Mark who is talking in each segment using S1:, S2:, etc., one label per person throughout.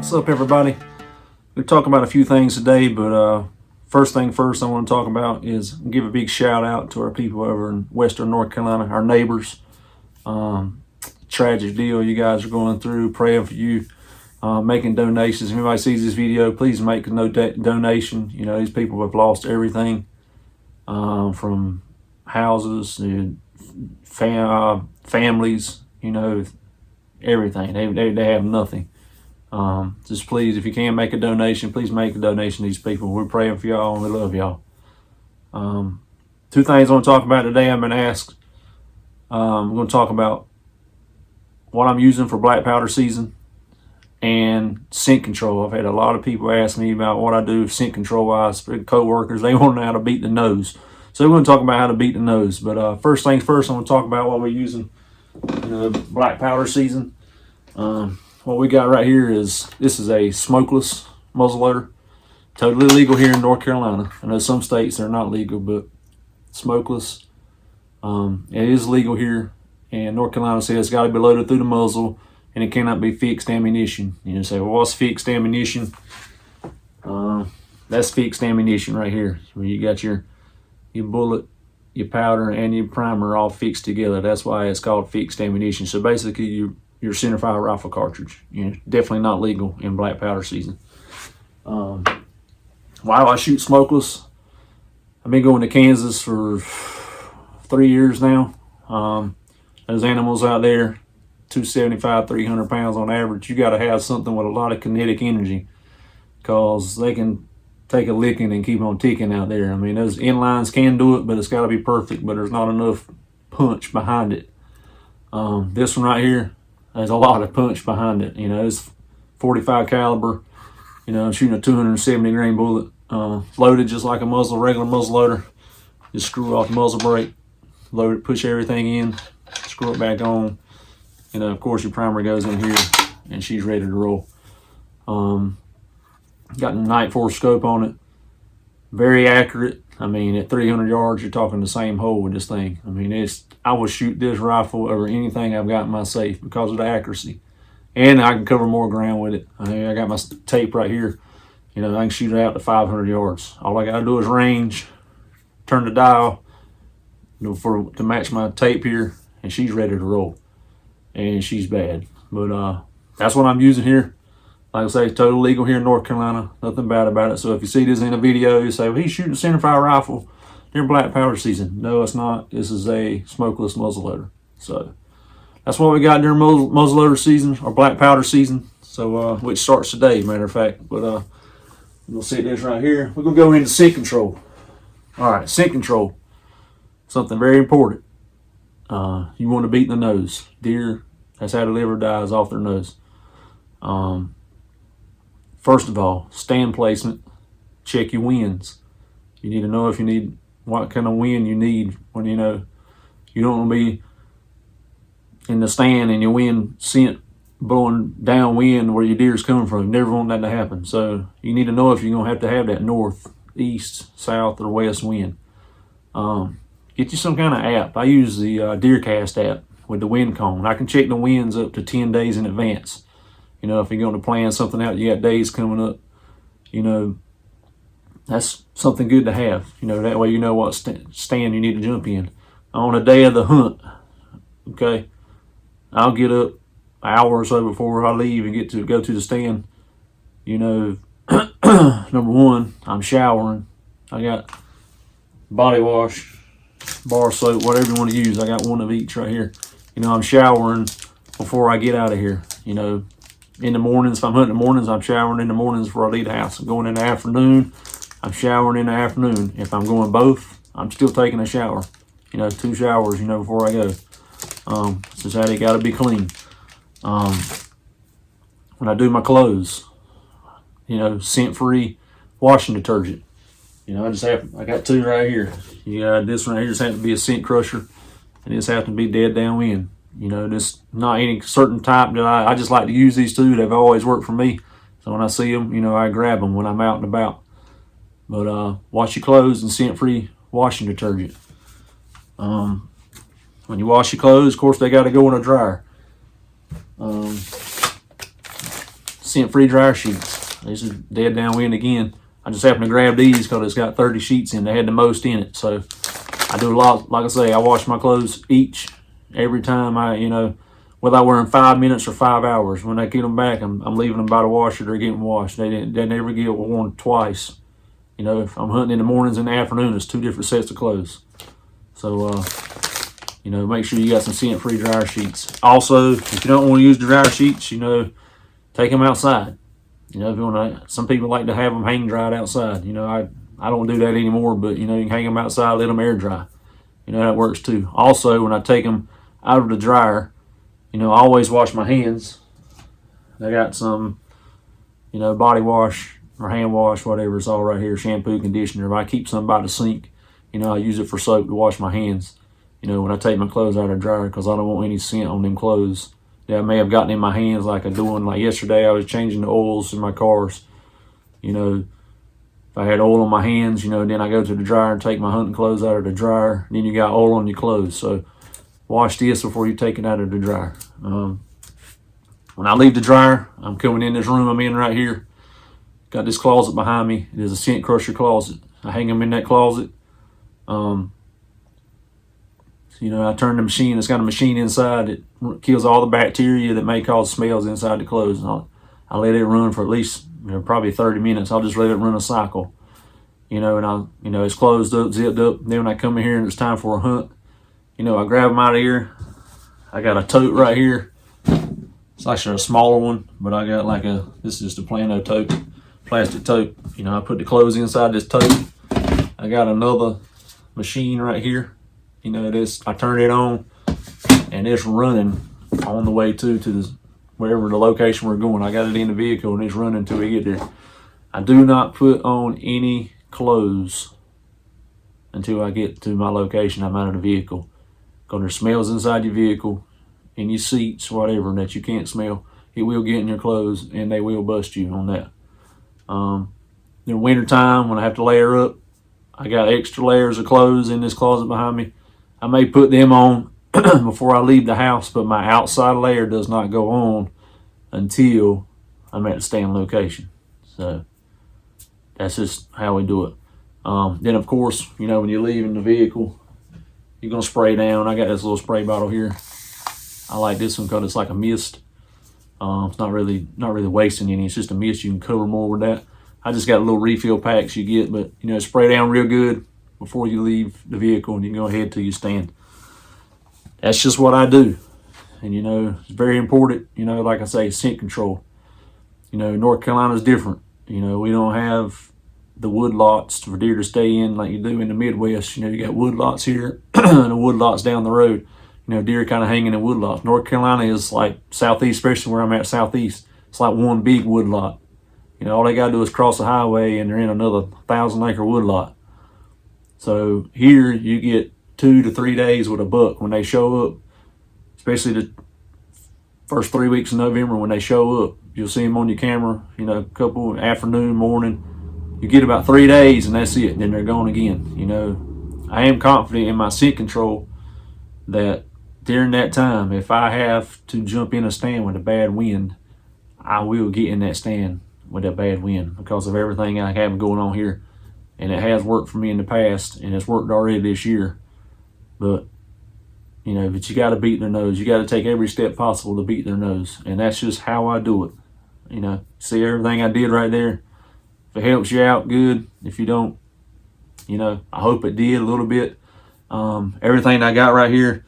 S1: What's up, everybody? We're talking about a few things today, but first thing first, I want to talk about is give a big shout out to our people over in Western North Carolina, our neighbors. Tragic deal you guys are going through. Praying for you, making donations. If anybody sees this video, please make a donation. You know, these people have lost everything, from houses to families. You know, everything. They have nothing. Just please, if you can make a donation, please make a donation to these people. We're praying for y'all and we love y'all. Two things I want to talk about today. I've been asked. I'm going to talk about what I'm using for black powder season and scent control. I've had a lot of people ask me about what I do scent control wise. Co-workers, they want to know how to beat the nose. So we're going to talk about how to beat the nose. But first things first, I want to talk about what we're using in the black powder season. What we got right here is, this is a smokeless muzzleloader. Totally legal here in North Carolina. I know some states they're not legal, but smokeless. It is legal here. And North Carolina says it's got to be loaded through the muzzle and it cannot be fixed ammunition. You say, well, what's fixed ammunition? That's fixed ammunition right here. Where you got your bullet, your powder, and your primer all fixed together. That's why it's called fixed ammunition. So basically, your centerfire rifle cartridge. Definitely not legal in black powder season. Why do I shoot smokeless? I've been going to Kansas for 3 years now. Those animals out there, 275, 300 pounds on average. You got to have something with a lot of kinetic energy, because they can take a licking and keep on ticking out there. I mean, those inlines can do it, but it's got to be perfect. But there's not enough punch behind it. This one right here, there's a lot of punch behind it. It's 45 caliber. I'm shooting a 270 grain bullet, loaded just like a regular muzzle loader. Just screw off the muzzle brake, load it, push everything in, screw it back on. Of course, your primer goes in here, and she's ready to roll. Got the Night Force scope on it. Very accurate. I mean, at 300 yards, you're talking the same hole with this thing. I mean, I will shoot this rifle over anything I've got in my safe because of the accuracy. And I can cover more ground with it. I got my tape right here. I can shoot it out to 500 yards. All I got to do is range, turn the dial, to match my tape here, and she's ready to roll. And she's bad. But that's what I'm using here. Like I say, totally legal here in North Carolina. Nothing bad about it. So if you see this in a video, you say, well, he's shooting a centerfire rifle during black powder season. No, it's not. This is a smokeless muzzleloader. So that's what we got during muzzleloader season, or black powder season. So which starts today, matter of fact. But we'll see this right here. We're going to go into scent control. All right, scent control. Something very important. You want to beat the nose. Deer, that's how the liver dies, off their nose. First of all, stand placement. Check your winds. You need to know if you need, what kind of wind you need when you don't want to be in the stand and your wind scent blowing downwind where your deer's coming from. You never want that to happen. So you need to know if you're going to have that north, east, south, or west wind. Get you some kind of app. I use the DeerCast app with the wind cone. I can check the winds up to 10 days in advance. If you're going to plan something out, you got days coming up, that's something good to have. That way you know what stand you need to jump in. On a day of the hunt, okay, I'll get up an hour or so before I leave and go to the stand. Number one, I'm showering. I got body wash, bar soap, whatever you want to use. I got one of each right here. I'm showering before I get out of here. In the mornings, if I'm hunting in the mornings, I'm showering in the mornings before I leave the house. I'm going in the afternoon, I'm showering in the afternoon. If I'm going both, I'm still taking a shower. 2 showers, before I go. Society got to be clean. When I do my clothes, scent-free washing detergent. I got 2 right here. This one right here just has to be a scent crusher, and this has to be dead downwind. Just not any certain type that I just like to use these 2. They've always worked for me. So when I see them, I grab them when I'm out and about. But wash your clothes and scent-free washing detergent. When you wash your clothes, of course, they got to go in a dryer. scent-free dryer sheets. These are dead downwind again. I just happened to grab these because it's got 30 sheets in. They had the most in it. So I do a lot. Like I say, I wash my clothes every time whether I wear them 5 minutes or 5 hours. When I get them back, I'm leaving them by the washer. They're getting washed. They never get worn twice. If I'm hunting in the mornings and the afternoon, it's 2 different sets of clothes. So, make sure you got some scent-free dryer sheets. Also, if you don't want to use the dryer sheets, take them outside. If you want to, some people like to have them hang dried outside. I don't do that anymore, but you can hang them outside, let them air dry. That works too. Also, when I take them out of the dryer, I always wash my hands. I got some, body wash or hand wash, whatever. It's all right here. Shampoo, conditioner. If I keep some by the sink, I use it for soap to wash my hands. When I take my clothes out of the dryer, because I don't want any scent on them clothes that I may have gotten in my hands, like I'm doing. Like yesterday, I was changing the oils in my cars. If I had oil on my hands, then I go to the dryer and take my hunting clothes out of the dryer. Then you got oil on your clothes. So wash this before you take it out of the dryer. When I leave the dryer, I'm coming in this room I'm in right here. Got this closet behind me. It is a scent crusher closet. I hang them in that closet. I turn the machine. It's got a machine inside that kills all the bacteria that may cause smells inside the clothes. I let it run for at least probably 30 minutes. I'll just let it run a cycle. And it's closed up, zipped up. Then when I come in here and it's time for a hunt, I grab them out of here. I got a tote right here. It's actually a smaller one, but I got this is just a Plano tote, plastic tote. I put the clothes inside this tote. I got another machine right here. I turn it on and it's running on the way to wherever the location we're going. I got it in the vehicle and it's running until we get there. I do not put on any clothes until I get to my location. I'm out of the vehicle. Because there's smells inside your vehicle, in your seats, whatever, that you can't smell. It will get in your clothes and they will bust you on that. In winter time, when I have to layer up, I got extra layers of clothes in this closet behind me. I may put them on before I leave the house, but my outside layer does not go on until I'm at the stand location. So that's just how we do it. Then of course, when you leave in the vehicle, you're gonna spray down. I got this little spray bottle here. I like this one because it's like a mist. It's not really wasting any. It's just a mist. You can cover more with that. I just got little refill packs you get, but spray down real good before you leave the vehicle and you go ahead to your stand. That's just what I do. And it's very important, like I say, scent control. North Carolina's different. We don't have the wood lots for deer to stay in like you do in the Midwest. You got wood lots here and the wood lots down the road. Deer kind of hanging in wood lots. North Carolina is like southeast, especially where I'm at southeast. It's like one big wood lot. All they got to do is cross the highway and they're in another 1,000-acre wood lot. So here you get 2 to 3 days with a buck when they show up, especially the first 3 weeks of November when they show up. You'll see them on your camera, a couple afternoon, morning. You get about 3 days and that's it. Then they're gone again. I am confident in my scent control that during that time, if I have to jump in a stand with a bad wind, I will get in that stand with that bad wind because of everything I have going on here. And it has worked for me in the past, and it's worked already this year. But you got to beat their nose. You got to take every step possible to beat their nose. And that's just how I do it. See everything I did right there? If it helps you out, good. If you don't, I hope it did a little bit. Everything I got right here,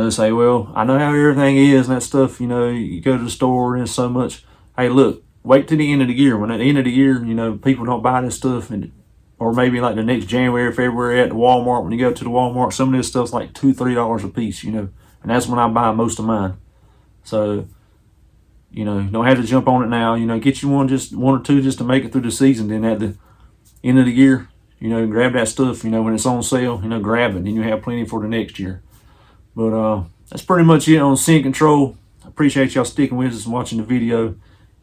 S1: say, well, I know how everything is and that stuff. You go to the store and it's so much. Hey, look, wait till the end of the year. When at the end of the year, people don't buy this stuff or maybe like the next January, February at the Walmart. When you go to the Walmart, some of this stuff's like $2, $3 a piece, and that's when I buy most of mine. So, don't have to jump on it now. Get you one or two just to make it through the season. Then at the end of the year, grab that stuff. When it's on sale, grab it. Then you have plenty for the next year. But that's pretty much it on scent control. I appreciate y'all sticking with us and watching the video.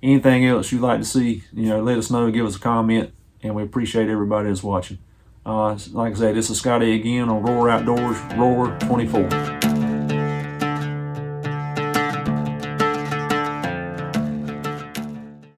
S1: Anything else you'd like to see, let us know. Give us a comment. And we appreciate everybody that's watching. Like I said, this is Scotty again on Roar Outdoors, Roar 24.